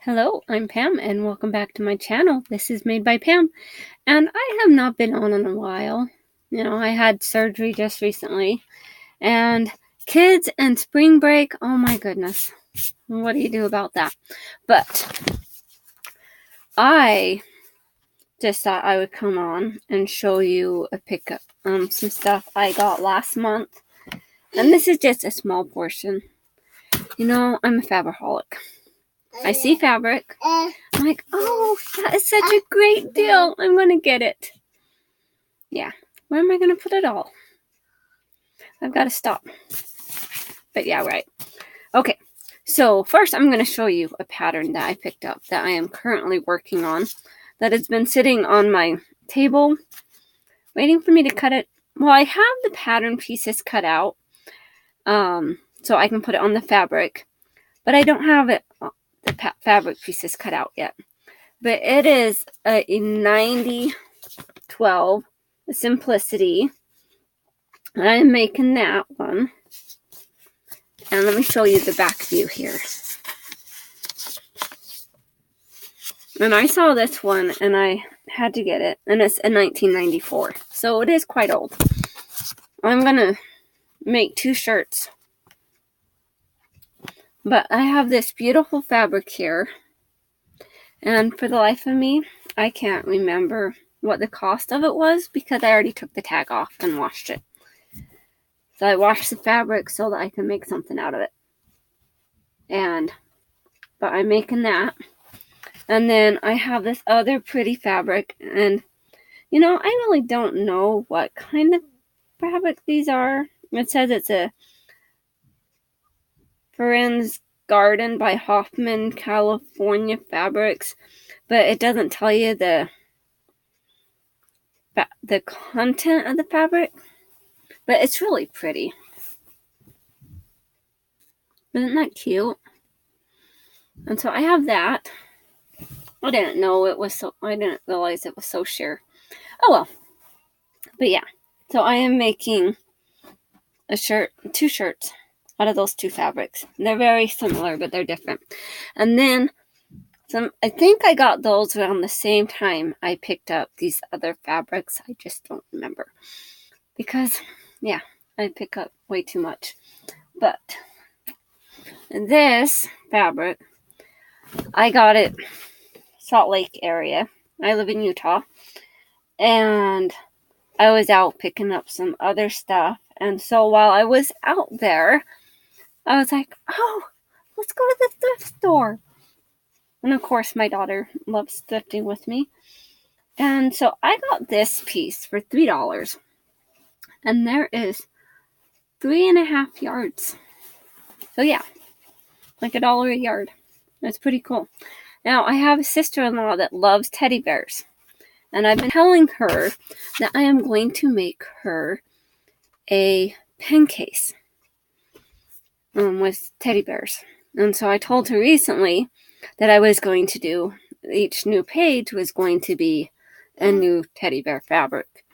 Hello, I'm Pam, and welcome back to my channel. This is Made by Pam, and I have not been on in a while. I had surgery just recently, and kids and spring break, oh my goodness. What do you do about that? But I just thought I would come on and show you a pickup, some stuff I got last month, and this is just a small portion. I'm a fabricaholic. I see fabric. I'm like, oh, that is such a great deal. I'm going to get it. Yeah. Where am I going to put it all? I've got to stop. But yeah, right. Okay. So first I'm going to show you a pattern that I picked up that I am currently working on that has been sitting on my table waiting for me to cut it. Well, I have the pattern pieces cut out so I can put it on the fabric, but I don't have it the fabric pieces cut out yet. But it is a 90-12 Simplicity. I'm making that one. And let me show you the back view here. And I saw this one and I had to get it. And it's a 1994. So it is quite old. I'm going to make 2 shirts. But I have this beautiful fabric here. And for the life of me, I can't remember what the cost of it was because I already took the tag off and washed it. So I washed the fabric so that I can make something out of it. But I'm making that. And then I have this other pretty fabric. And, I really don't know what kind of fabric these are. It says it's a Ferenz Garden by Hoffman, California Fabrics. But it doesn't tell you the content of the fabric. But it's really pretty. Isn't that cute? And so I have that. I didn't realize it was so sheer. Oh well. But yeah. So I am making 2 shirts out of those 2 fabrics. They're very similar, but they're different. And then I think I got those around the same time I picked up these other fabrics. I just don't remember. Because, yeah, I pick up way too much. But this fabric, I got it Salt Lake area. I live in Utah. And I was out picking up some other stuff. And so while I was out there, I was like, oh, let's go to the thrift store. And of course, my daughter loves thrifting with me. And so I got this piece for $3. And there is 3.5 yards. So yeah, like $1 a yard. That's pretty cool. Now, I have a sister-in-law that loves teddy bears. And I've been telling her that I am going to make her a pen case with teddy bears. And so I told her recently that I was going to do, each new page was going to be a new teddy bear fabric.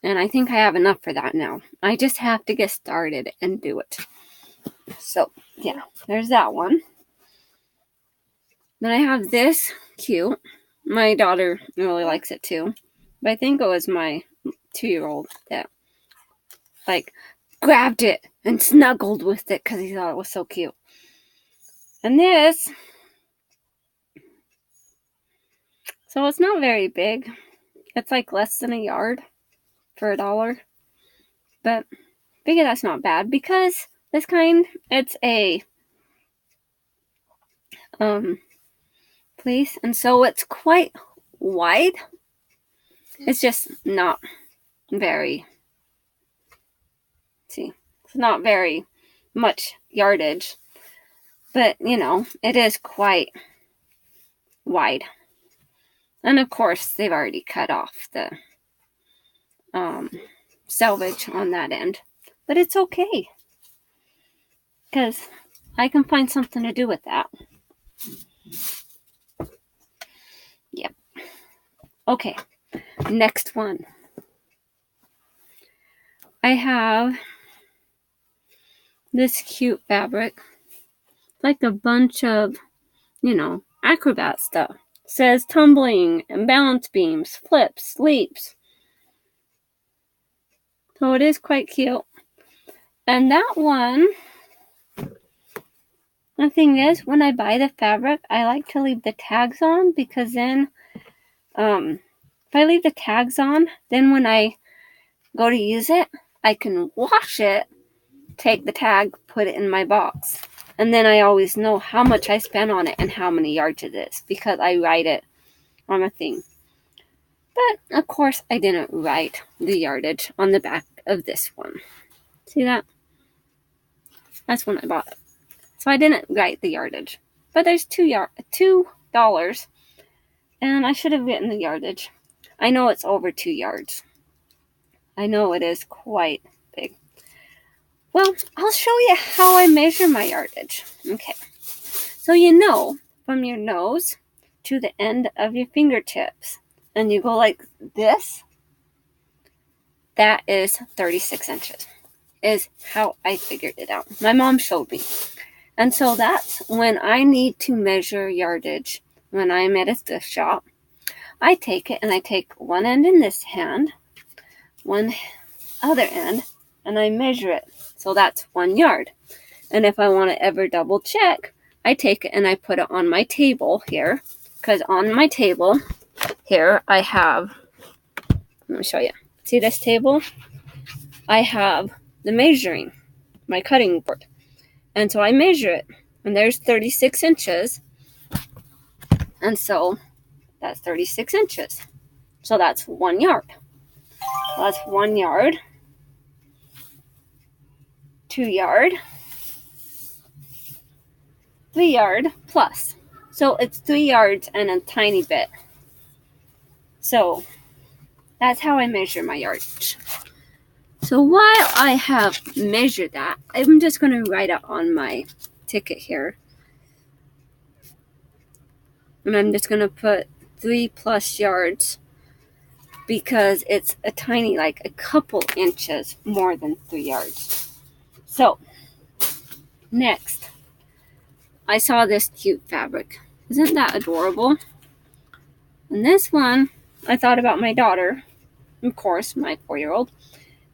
And I think I have enough for that now. I just have to get started and do it. So, yeah, there's that one. Then I have this cute. My daughter really likes it too. But I think it was my 2-year-old that, grabbed it and snuggled with it because he thought it was so cute. And this, so it's not very big. It's less than a yard for $1. But I figure that's not bad because this kind, it's a place, and so it's quite wide. It's just not very, it's not very much yardage, but it is quite wide. And of course, they've already cut off the selvage on that end, but it's okay because I can find something to do with that. Yep. Okay, next one. I have this cute fabric, like a bunch of, acrobat stuff. It says tumbling and balance beams, flips, leaps. So it is quite cute. And that one, the thing is, when I buy the fabric, I like to leave the tags on, because then, if I leave the tags on, then when I go to use it, I can wash it, take the tag, put it in my box. And then I always know how much I spent on it and how many yards it is, because I write it on a thing. But, of course, I didn't write the yardage on the back of this one. See that? That's when I bought it. So I didn't write the yardage. But there's $2, and I should have written the yardage. I know it's over 2 yards. I know it is quite big. Well, I'll show you how I measure my yardage. Okay. So you know, from your nose to the end of your fingertips, and you go like this, that is 36 inches, is how I figured it out. My mom showed me. And so that's when I need to measure yardage. When I'm at a thrift shop, I take it, and I take one end in this hand, one other end, and I measure it. So that's 1 yard. And if I want to ever double check, I take it and I put it on my table here, because on my table here I have, let me show you. See this table? I have the measuring, my cutting board. And so I measure it, and there's 36 inches. And so that's 36 inches. So that's 1 yard. That's 1 yard, 2 yard, 3 yard plus. So it's 3 yards and a tiny bit. So that's how I measure my yardage. So while I have measured that, I'm just going to write it on my ticket here. And I'm just going to put 3+ yards, because it's a tiny, like a couple inches more than 3 yards. So, next, I saw this cute fabric. Isn't that adorable? And this one, I thought about my daughter, of course, my 4-year-old.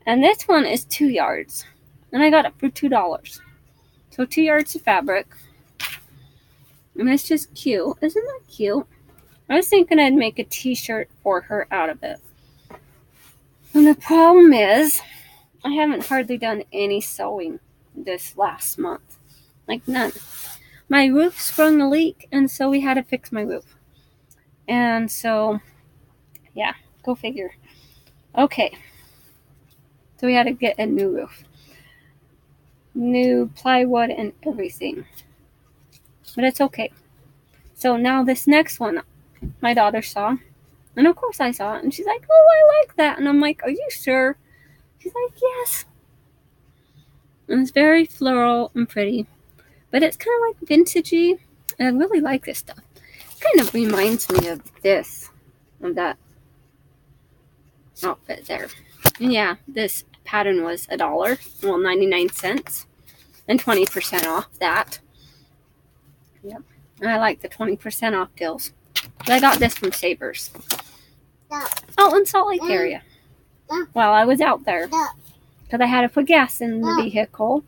And this one is 2 yards. And I got it for $2. So 2 yards of fabric. And it's just cute. Isn't that cute? I was thinking I'd make a t-shirt for her out of it. And the problem is, I haven't hardly done any sewing this last month. Like none. My roof sprung a leak, and so we had to fix my roof. And so, yeah, go figure. Okay. So we had to get a new roof. New plywood and everything. But it's okay. So now this next one, my daughter saw. And of course I saw it. And she's like, oh, I like that. And I'm like, are you sure? She's like, yes. And it's very floral and pretty. But it's kind of like vintagey. And I really like this stuff. It kind of reminds me of this. Of that outfit there. And yeah, this pattern was $1. Well, 99 cents. And 20% off that. Yep. And I like the 20% off deals. But I got this from Savers. Oh, in Salt Lake area. While I was out there. Because I had to put gas in the vehicle.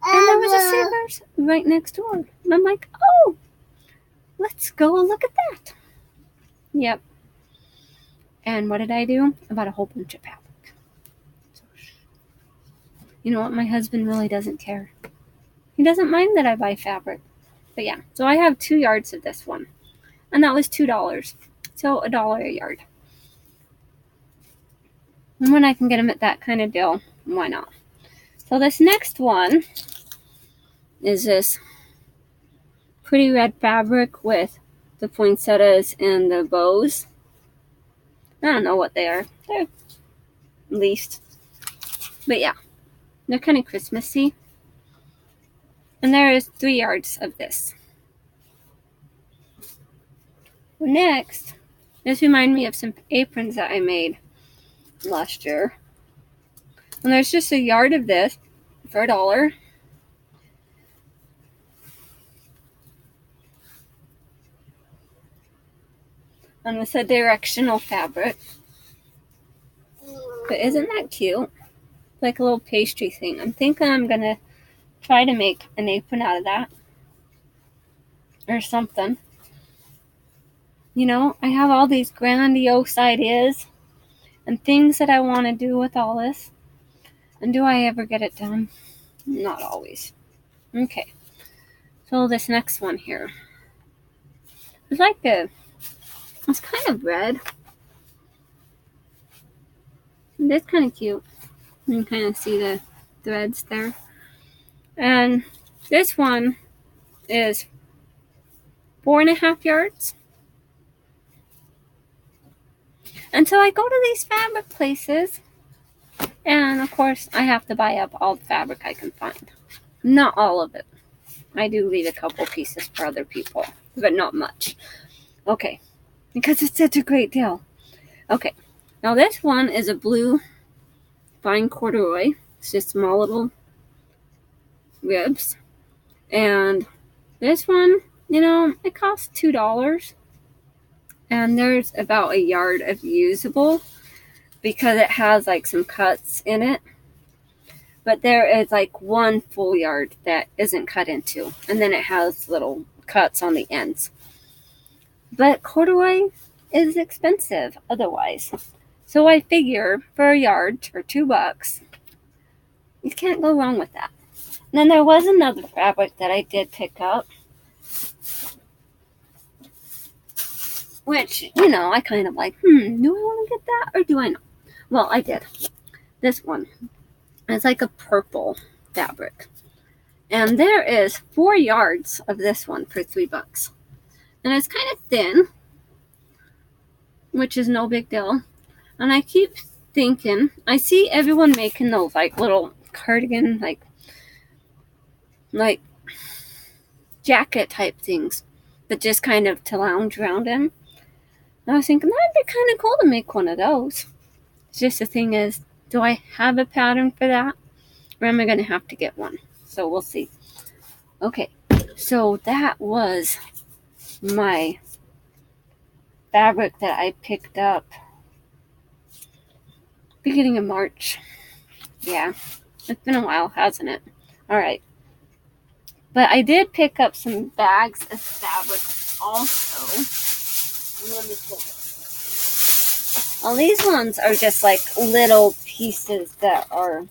And there was a Savers right next door. And I'm like, oh, let's go and look at that. Yep. And what did I do? I bought a whole bunch of fabric. So, you know what? My husband really doesn't care. He doesn't mind that I buy fabric. But yeah, so I have 2 yards of this one. And that was $2. So $1 a yard. And when I can get them at that kind of deal, why not? So this next one is this pretty red fabric with the poinsettias and the bows. I don't know what they are. They're least. But yeah, they're kind of Christmassy. And there is 3 yards of this. Next, this reminds me of some aprons that I made last year. And there's just a yard of this for $1. And it's a directional fabric. But isn't that cute? Like a little pastry thing. I'm thinking I'm going to try to make an apron out of that. Or something. You know, I have all these grandiose ideas and things that I want to do with all this. And do I ever get it done? Not always. Okay. So this next one here. It's like it's kind of red. It's kind of cute. You can kind of see the threads there. And this one is 4.5 yards. And so I go to these fabric places, and of course I have to buy up all the fabric I can find. Not all of it. I do leave a couple pieces for other people, but not much. Okay, because it's such a great deal. Okay, now this one is a blue fine corduroy. It's just small little ribs. And this one, you know, it costs $2. And there's about a yard of usable because it has like some cuts in it. But there is like one full yard that isn't cut into. And then it has little cuts on the ends. But corduroy is expensive otherwise. So I figure for a yard for $2, you can't go wrong with that. And then there was another fabric that I did pick up, which, you know, I kind of like, do I want to get that or do I not? Well, I did. This one. It's like a purple fabric. And there is 4 yards of this one for $3. And it's kind of thin, which is no big deal. And I keep thinking, I see everyone making those like little cardigan, like jacket type things, but just kind of to lounge around in. And I was thinking that'd be kind of cool to make one of those. It's just the thing is, do I have a pattern for that? Or am I going to have to get one? So we'll see. Okay, so that was my fabric that I picked up beginning of March. Yeah, it's been a while, hasn't it? All right. But I did pick up some bags of fabric also. Let me pull it. Well, these ones are just like little pieces that are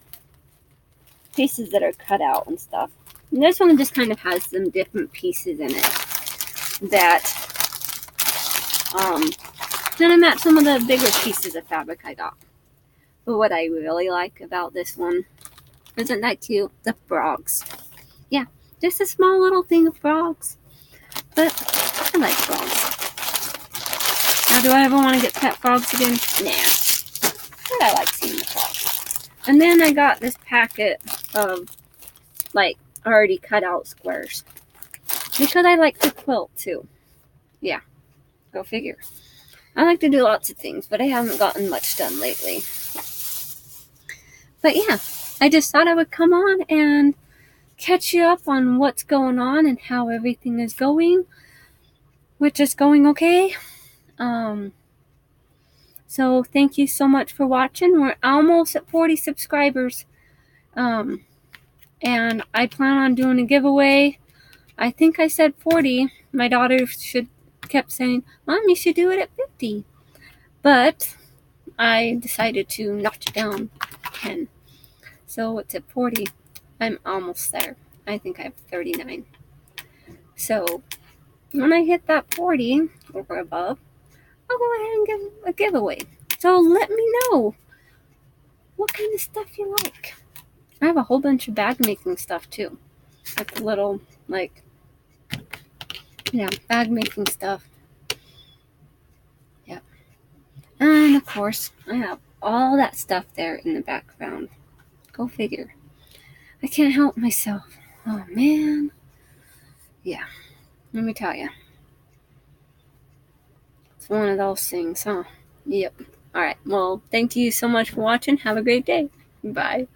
cut out and stuff. And this one just kind of has some different pieces in it that kind of match some of the bigger pieces of fabric I got. But what I really like about this one, isn't that cute? The frogs. Yeah, just a small little thing of frogs. But I like frogs. Now, do I ever want to get pet frogs again? Nah. But I like seeing the frogs. And then I got this packet of, like, already cut out squares. Because I like to quilt, too. Yeah, go figure. I like to do lots of things, but I haven't gotten much done lately. But yeah, I just thought I would come on and catch you up on what's going on and how everything is going, which is going okay. So thank you so much for watching. We're almost at 40 subscribers. And I plan on doing a giveaway. I think I said 40. My daughter kept saying, Mom, you should do it at 50. But I decided to knock it down 10. So it's at 40. I'm almost there. I think I have 39. So when I hit that 40 or above, I'll go ahead and give a giveaway. So let me know what kind of stuff you like. I have a whole bunch of bag making stuff too. Like the little, bag making stuff. Yeah. And of course, I have all that stuff there in the background. Go figure. I can't help myself. Oh, man. Yeah. Let me tell you. It's one of those things, huh? Yep. All right. Well, thank you so much for watching. Have a great day. Bye.